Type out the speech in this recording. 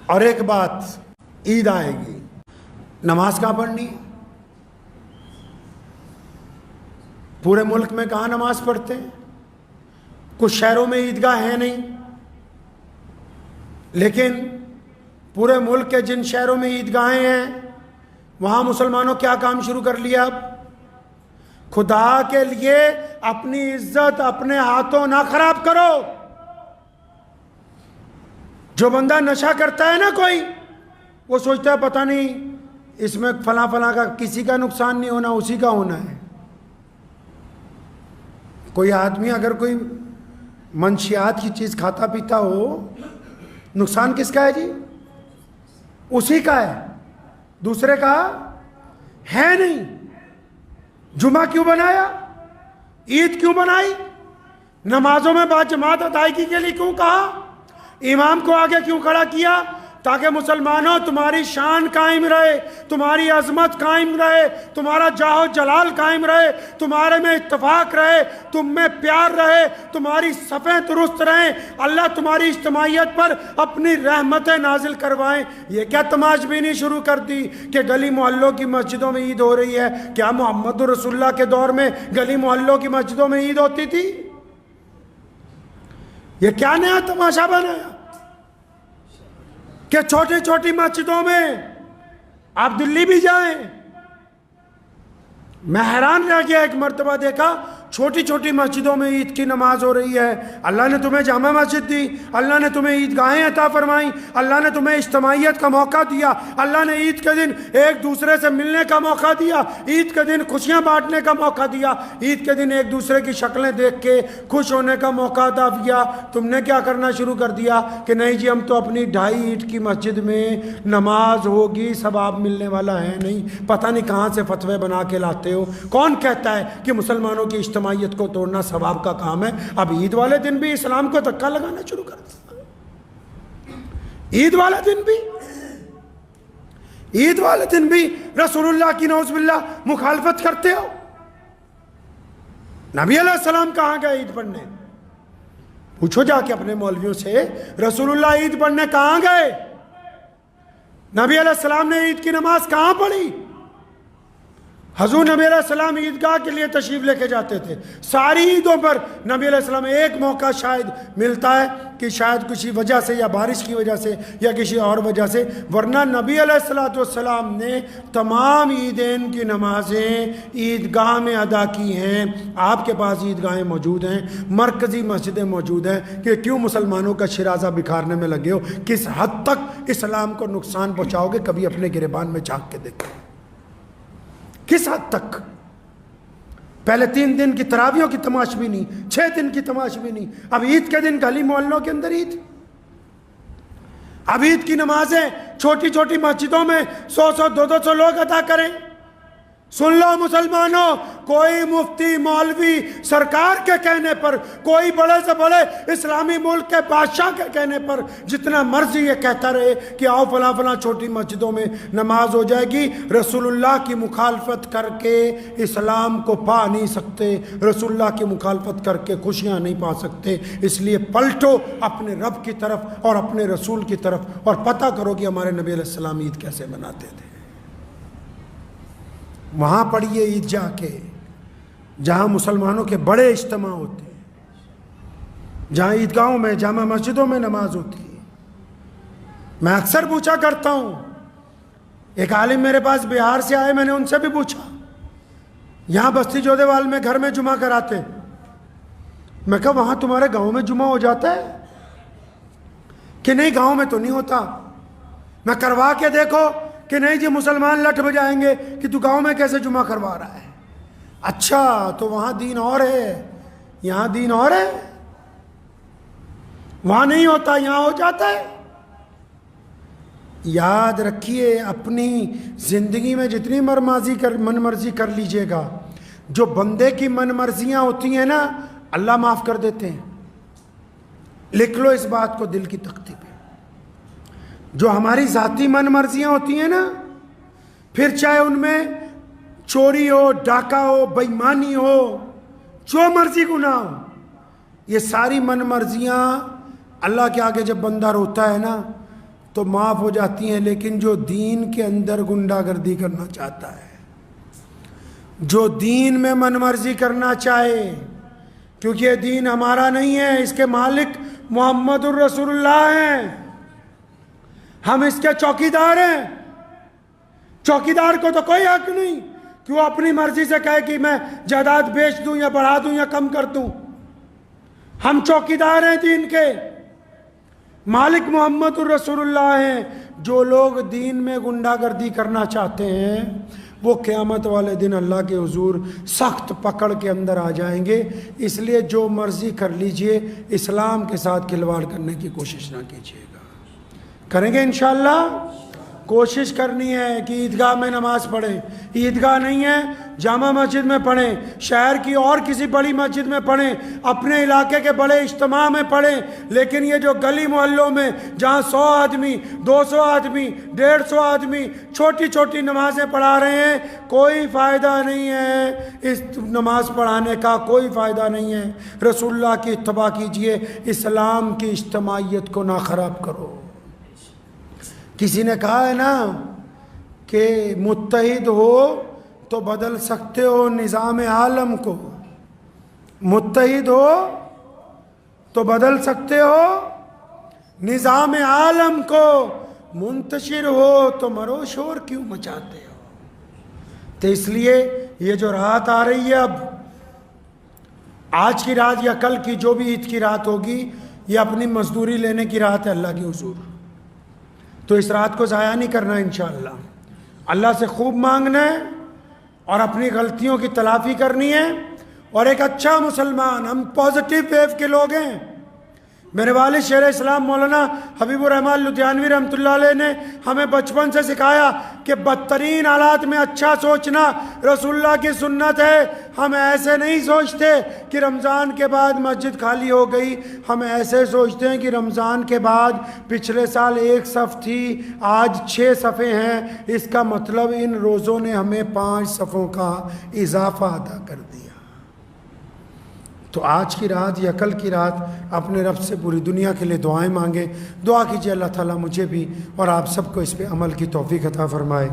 اور ایک بات، عید آئے گی، نماز کہاں پڑھنی ہے؟ پورے ملک میں کہاں نماز پڑھتے ہیں؟ کچھ شہروں میں عیدگاہ ہے نہیں، لیکن پورے ملک کے جن شہروں میں عیدگاہیں ہیں وہاں مسلمانوں کیا کام شروع کر لیا؟ اب خدا کے لیے اپنی عزت اپنے ہاتھوں نہ خراب کرو۔ جو بندہ نشہ کرتا ہے نا کوئی، وہ سوچتا ہے پتہ نہیں اس میں فلاں فلاں کا کسی کا نقصان نہیں ہونا، اسی کا ہونا ہے۔ کوئی آدمی اگر کوئی منشیات کی چیز کھاتا پیتا ہو، نقصان کس کا ہے جی؟ اسی کا ہے، دوسرے کا ہے نہیں۔ جمعہ کیوں بنایا؟ عید کیوں بنائی؟ نمازوں میں باجماعت ادائیگی کے لیے کیوں کہا؟ امام کو آگے کیوں کھڑا کیا؟ تاکہ مسلمانوں تمہاری شان قائم رہے، تمہاری عظمت قائم رہے، تمہارا جاہ و جلال قائم رہے، تمہارے میں اتفاق رہے، تم میں پیار رہے، تمہاری صفیں درست رہیں، اللہ تمہاری اجتماعیت پر اپنی رحمتیں نازل کروائیں۔ یہ کیا تماش بینی شروع کر دی کہ گلی محلوں کی مسجدوں میں عید ہو رہی ہے؟ کیا محمد رسول اللہ کے دور میں گلی محلوں کی مسجدوں میں عید ہوتی تھی؟ یہ کیا نیا تماشا بنایا کہ چھوٹی چھوٹی مسجدوں میں آپ دلی بھی جائیں؟ میں حیران رہ گیا، ایک مرتبہ دیکھا چھوٹی چھوٹی مسجدوں میں عید کی نماز ہو رہی ہے۔ اللہ نے تمہیں جامع مسجد دی، اللہ نے تمہیں عیدگاہیں عطا فرمائیں، اللہ نے تمہیں اجتماعیت کا موقع دیا، اللہ نے عید کے دن ایک دوسرے سے ملنے کا موقع دیا، عید کے دن خوشیاں بانٹنے کا موقع دیا، عید کے دن ایک دوسرے کی شکلیں دیکھ کے خوش ہونے کا موقع عطا کیا۔ تم نے کیا کرنا شروع کر دیا کہ نہیں جی ہم تو اپنی 2.5 اینٹ کی مسجد میں نماز ہوگی، ثواب ملنے والا ہے نہیں۔ پتہ نہیں کہاں سے فتوے بنا کے لاتے ہو۔ کون کہتا ہے کہ مسلمانوں کی اجتماعیت کو توڑنا ثواب کا کام ہے؟ اب عید والے دن بھی اسلام کو دھکا لگانا شروع کر دیا۔ عید والے دن بھی رسول اللہ کی نعوذ باللہ مخالفت کرتے ہو۔ نبی علیہ السلام کہاں گئے عید پڑھنے؟ پوچھو جا کے اپنے مولویوں سے، رسول اللہ عید پڑھنے کہاں گئے؟ نبی علیہ السلام نے عید کی نماز کہاں پڑھی؟ حضور نبی علیہ السلام عیدگاہ کے لیے تشریف لے کے جاتے تھے۔ ساری عیدوں پر نبی علیہ السلام ایک موقع شاید ملتا ہے کہ شاید کسی وجہ سے یا بارش کی وجہ سے یا کسی اور وجہ سے، ورنہ نبی علیہ السلام نے تمام عیدین کی نمازیں عیدگاہ میں ادا کی ہیں۔ آپ کے پاس عیدگاہیں موجود ہیں، مرکزی مسجدیں موجود ہیں، کہ کیوں مسلمانوں کا شرازہ بکھارنے میں لگے ہو؟ کس حد تک اسلام کو نقصان پہنچاؤ گے؟ کبھی اپنے گریبان میں جھانک کے دیکھو، کس حد تک؟ پہلے 3 دن کی تراویحوں کی تماش بھی نہیں، 6 دن کی تماش بھی نہیں، اب عید کے دن گلی محلوں کے اندر عید۔ اب عید کی نمازیں چھوٹی چھوٹی مسجدوں میں 100 200 لوگ ادا کریں۔ سن لو مسلمانوں، کوئی مفتی مولوی سرکار کے کہنے پر، کوئی بڑے سے بڑے اسلامی ملک کے بادشاہ کے کہنے پر جتنا مرضی یہ کہتا رہے کہ آؤ فلاں فلاں چھوٹی مسجدوں میں نماز ہو جائے گی، رسول اللہ کی مخالفت کر کے اسلام کو پا نہیں سکتے، رسول اللہ کی مخالفت کر کے خوشیاں نہیں پا سکتے۔ اس لیے پلٹو اپنے رب کی طرف اور اپنے رسول کی طرف اور پتہ کرو کہ ہمارے نبی علیہ السلام عید کیسے مناتے تھے۔ وہاں پڑھیے عید جا کے جہاں مسلمانوں کے بڑے اجتماع ہوتے ہیں، جہاں عیدگاہوں میں جامع مسجدوں میں نماز ہوتی ہے۔ میں اکثر پوچھا کرتا ہوں، ایک عالم میرے پاس بہار سے آئے، میں نے ان سے بھی پوچھا یہاں بستی جودےوال میں گھر میں جمعہ کراتے، میں کہا وہاں تمہارے گاؤں میں جمعہ ہو جاتا ہے؟ کہ نہیں گاؤں میں تو نہیں ہوتا۔ میں کروا کے دیکھو کہ نہیں جی مسلمان لٹ بجائیں گے کہ تو گاؤں میں کیسے جمعہ کروا رہا ہے۔ اچھا تو وہاں دین اور ہے، یہاں دین اور ہے، وہاں نہیں ہوتا یہاں ہو جاتا ہے۔ یاد رکھیے اپنی زندگی میں جتنی من مرضی کر لیجئے گا، جو بندے کی من مرضیاں ہوتی ہیں نا اللہ معاف کر دیتے ہیں۔ لکھ لو اس بات کو دل کی تختی پہ، جو ہماری ذاتی من مرضیاں ہوتی ہیں نا، پھر چاہے ان میں چوری ہو، ڈاکہ ہو، بے ایمانی ہو، جو مرضی گناہ ہو، یہ ساری من مرضیاں اللہ کے آگے جب بندہ روتا ہے نا تو معاف ہو جاتی ہیں، لیکن جو دین کے اندر گنڈا گردی کرنا چاہتا ہے، جو دین میں من مرضی کرنا چاہے، کیونکہ یہ دین ہمارا نہیں ہے، اس کے مالک محمد الرسول اللہ ہیں، ہم اس کے چوکیدار ہیں۔ چوکیدار کو تو کوئی حق نہیں کہ وہ اپنی مرضی سے کہے کہ میں جائیداد بیچ دوں یا بڑھا دوں یا کم کر دوں۔ ہم چوکیدار ہیں دین کے، مالک محمد الرسول اللہ ہیں۔ جو لوگ دین میں گنڈا گردی کرنا چاہتے ہیں وہ قیامت والے دن اللہ کے حضور سخت پکڑ کے اندر آ جائیں گے۔ اس لیے جو مرضی کر لیجئے، اسلام کے ساتھ کھلواڑ کرنے کی کوشش نہ کیجیے گا۔ کریں گے انشاءاللہ؟ کوشش کرنی ہے کہ عیدگاہ میں نماز پڑھیں، عیدگاہ نہیں ہے جامع مسجد میں پڑھیں، شہر کی اور کسی بڑی مسجد میں پڑھیں، اپنے علاقے کے بڑے اجتماع میں پڑھیں، لیکن یہ جو گلی محلوں میں جہاں 100 آدمی 200 آدمی 150 آدمی چھوٹی چھوٹی نمازیں پڑھا رہے ہیں، کوئی فائدہ نہیں ہے اس نماز پڑھانے کا، کوئی فائدہ نہیں ہے۔ رسول اللہ کی اتباع کیجئے، اسلام کی اجتماعیت کو نہ خراب کرو۔ کسی نے کہا ہے نا کہ متحد ہو تو بدل سکتے ہو نظام عالم کو، متحد ہو تو بدل سکتے ہو نظام عالم کو، منتشر ہو تو مرو شور کیوں مچاتے ہو۔ تو اس لیے یہ جو رات آ رہی ہے، اب آج کی رات یا کل کی جو بھی عید کی رات ہوگی، یہ اپنی مزدوری لینے کی رات ہے اللہ کے حضور۔ تو اس رات کو ضائع نہیں کرنا، انشاءاللہ اللہ سے خوب مانگنا ہے اور اپنی غلطیوں کی تلافی کرنی ہے، اور ایک اچھا مسلمان، ہم پازیٹیو ویو کے لوگ ہیں۔ میرے والد شیخ اسلام مولانا حبیب الرحمن لدھیانوی رحمۃ اللہ علیہ نے ہمیں بچپن سے سکھایا کہ بدترین حالات میں اچھا سوچنا رسول اللہ کی سنت ہے۔ ہم ایسے نہیں سوچتے کہ رمضان کے بعد مسجد خالی ہو گئی، ہم ایسے سوچتے ہیں کہ رمضان کے بعد پچھلے سال 1 صف تھی، آج 6 صفیں ہیں، اس کا مطلب ان روزوں نے ہمیں 5 صفوں کا اضافہ ادا کر دیا۔ تو آج کی رات یا کل کی رات اپنے رب سے پوری دنیا کے لیے دعائیں مانگیں، دعا کیجئے اللہ تعالیٰ مجھے بھی اور آپ سب کو اس پہ عمل کی توفیق عطا فرمائے۔